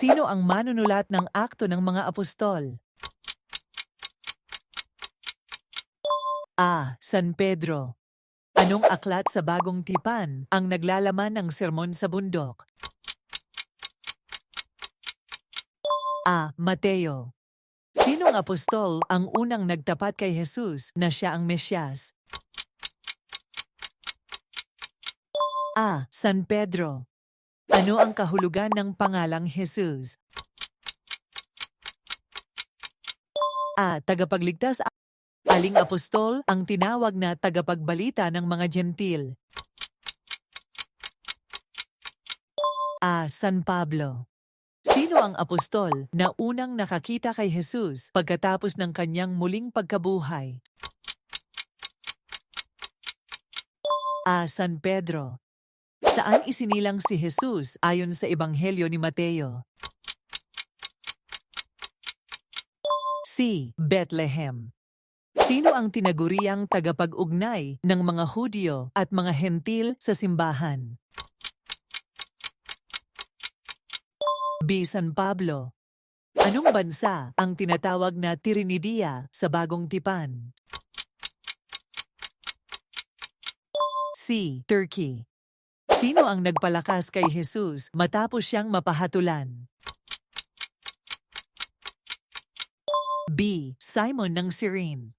Sino ang manunulat ng Akto ng mga Apostol? A. San Pedro. Anong aklat sa Bagong Tipan ang naglalaman ng Sermon sa Bundok? A. Mateo. Sinong apostol ang unang nagtapat kay Jesus na siya ang Mesyas? A. San Pedro. Ano ang kahulugan ng pangalang Jesus? A. Tagapagligtas. Aling apostol ang tinawag na tagapagbalita ng mga Gentil? A. San Pablo. Sino ang apostol na unang nakakita kay Jesus pagkatapos ng kanyang muling pagkabuhay? A. San Pedro. Saan isinilang si Jesus ayon sa Ebanghelyo ni Mateo? C. Bethlehem. Sino ang tinaguriang tagapag-ugnay ng mga Hudyo at mga Hentil sa simbahan? B. San Pablo. Anong bansa ang tinatawag na Tirinidia sa Bagong Tipan? C. Turkey. Sino ang nagpalakas kay Jesus matapos siyang mapahatulan? B. Simon ng Cyrene.